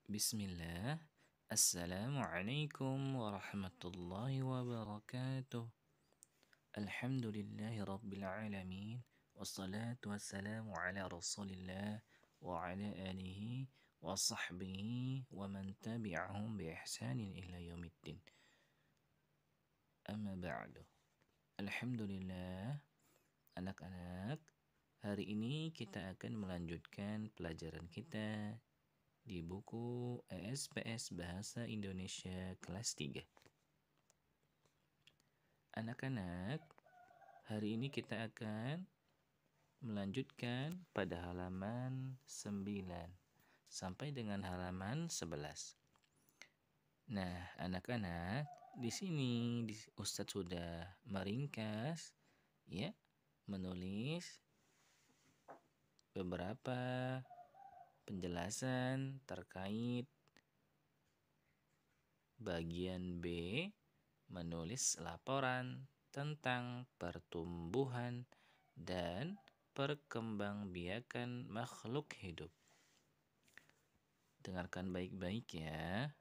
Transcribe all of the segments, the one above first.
Bismillah. Assalamualaikum warahmatullahi wabarakatuh. Alhamdulillahi rabbil alamin. Wassalatu wassalamu ala rasulillah wa ala alihi wa sahbihi wa man tabi'ahum bi ihsanin ila yaumiddin. Amma ba'du. Alhamdulillah, anak-anak, hari ini kita akan melanjutkan pelajaran kita di buku ESPS Bahasa Indonesia kelas 3. Anak-anak, hari ini kita akan melanjutkan pada halaman 9 sampai dengan halaman 11. Nah, anak-anak, di sini Ustadz sudah meringkas ya, menulis beberapa penjelasan terkait bagian B, menulis laporan tentang pertumbuhan dan perkembangbiakan makhluk hidup. Dengarkan baik-baik ya.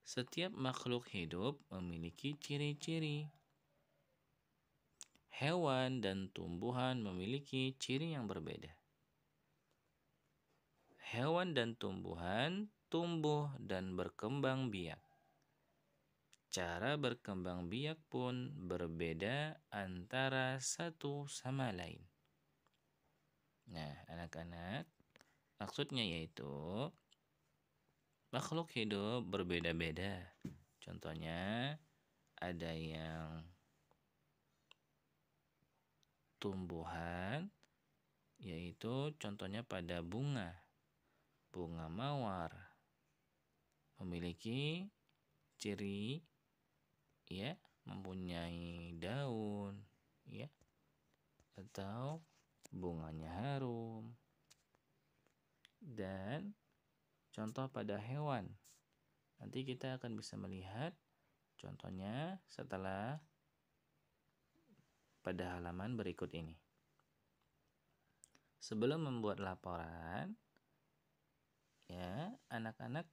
Setiap makhluk hidup memiliki ciri-ciri. Hewan dan tumbuhan memiliki ciri yang berbeda. Hewan dan tumbuhan tumbuh dan berkembang biak. Cara berkembang biak pun berbeda antara satu sama lain. Nah, anak-anak, maksudnya yaitu makhluk hidup berbeda-beda. Contohnya, ada yang tumbuhan, yaitu contohnya pada bunga. Bunga mawar memiliki ciri ya, mempunyai daun ya, atau bunganya harum. Dan contoh pada hewan, nanti kita akan bisa melihat contohnya setelah pada halaman berikut ini. Sebelum membuat laporan ya, anak-anak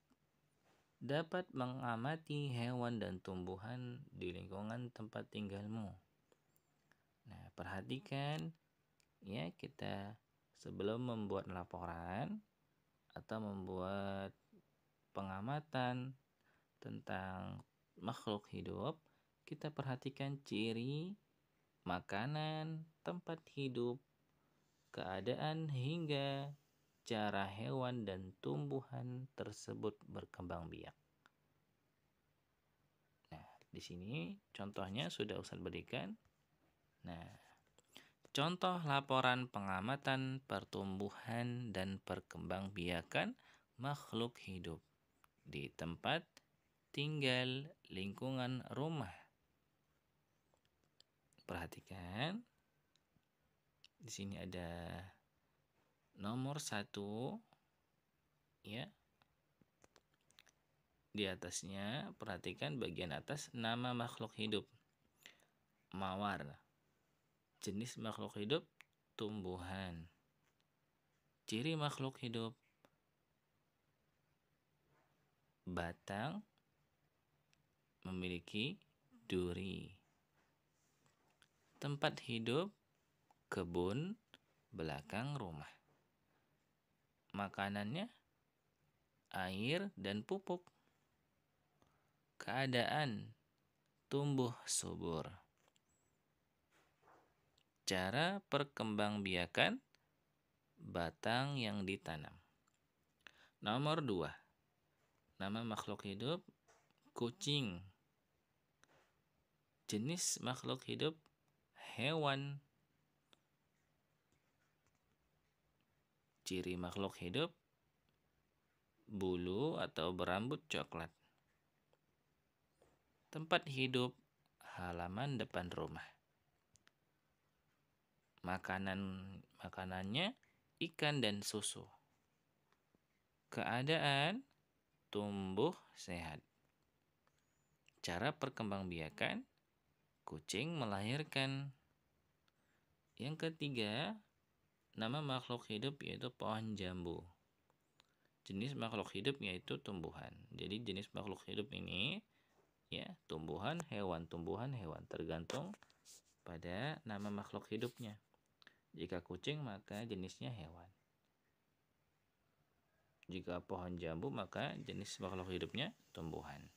dapat mengamati hewan dan tumbuhan di lingkungan tempat tinggalmu. Nah, perhatikan ya, kita sebelum membuat laporan atau membuat pengamatan tentang makhluk hidup, kita perhatikan ciri, makanan, tempat hidup, keadaan hingga cara hewan dan tumbuhan tersebut berkembang biak. Nah, di sini contohnya sudah Ustaz berikan. Nah, contoh laporan pengamatan pertumbuhan dan perkembangbiakan makhluk hidup di tempat tinggal lingkungan rumah. Perhatikan, di sini ada nomor 1 ya. Di atasnya perhatikan bagian atas, nama makhluk hidup mawar. Jenis makhluk hidup tumbuhan. Ciri makhluk hidup batang memiliki duri. Tempat hidup kebun belakang rumah. Makanannya air dan pupuk. Keadaan tumbuh subur. Cara perkembangbiakan batang yang ditanam. Nomor 2. Nama makhluk hidup kucing. Jenis makhluk hidup hewan. Ciri makhluk hidup bulu atau berambut coklat. Tempat hidup halaman depan rumah. Makanannya ikan dan susu. Keadaan tumbuh sehat. Cara perkembangbiakan kucing melahirkan. Yang ketiga, nama makhluk hidup yaitu pohon jambu. jenis makhluk hidup yaitu tumbuhan. Jadi jenis makhluk hidup ini ya tumbuhan, hewan, tergantung pada nama makhluk hidupnya. Jika kucing maka jenisnya hewan. Jika pohon jambu maka jenis makhluk hidupnya tumbuhan.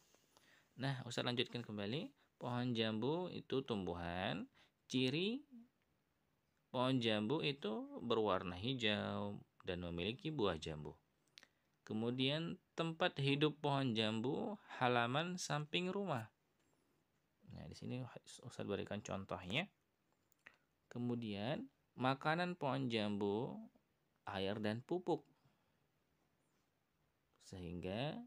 Nah, Ustaz lanjutkan kembali. Pohon jambu itu tumbuhan. Ciri pohon jambu itu berwarna hijau dan memiliki buah jambu. Kemudian tempat hidup pohon jambu halaman samping rumah. Nah, di sini Ustaz berikan contohnya. Kemudian makanan pohon jambu air dan pupuk. Sehingga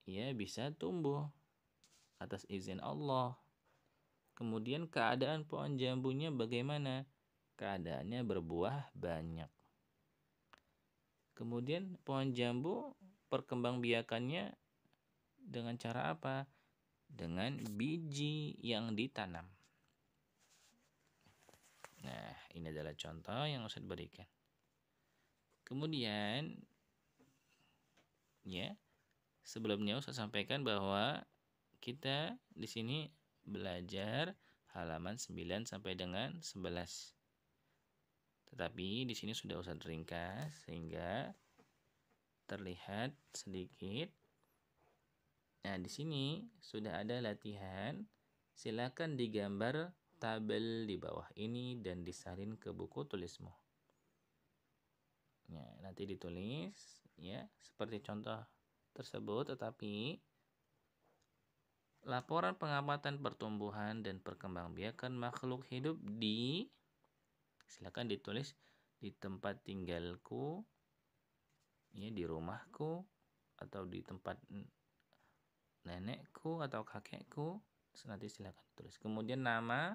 ia bisa tumbuh atas izin Allah. Kemudian keadaan pohon jambunya bagaimana? Keadaannya berbuah banyak. Kemudian pohon jambu perkembangbiakannya dengan cara apa? Dengan biji yang ditanam. Nah, ini adalah contoh yang Ustaz berikan. Kemudian ya, sebelumnya Ustaz sampaikan bahwa kita di sini belajar halaman 9 sampai dengan 11. Tetapi di sini sudah Ustaz ringkas sehingga terlihat sedikit. Nah, di sini sudah ada latihan. Silakan digambar tabel di bawah ini dan disalin ke buku tulismu. Ya, nanti ditulis ya seperti contoh tersebut, tetapi laporan pengamatan pertumbuhan dan perkembangbiakan makhluk hidup silakan ditulis di tempat tinggalku, ya di rumahku atau di tempat nenekku atau kakekku. Nanti silakan tulis. Kemudian nama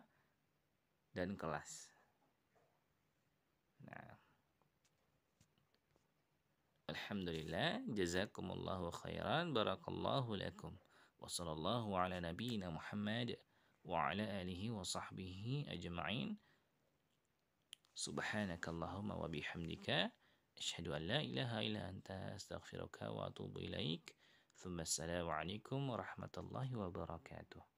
dan kelas. Nah, alhamdulillah, jazakumullahu khairan, barakallahu lakum. Wassallallahu ala nabiyyina Muhammad wa ala alihi wa sahbihi ajma'in. Subhanakallahumma wa bihamdika asyhadu an la ilaha illa anta astaghfiruka wa atubu ilaik. Thumma assalamu alaikum warahmatullahi wabarakatuh.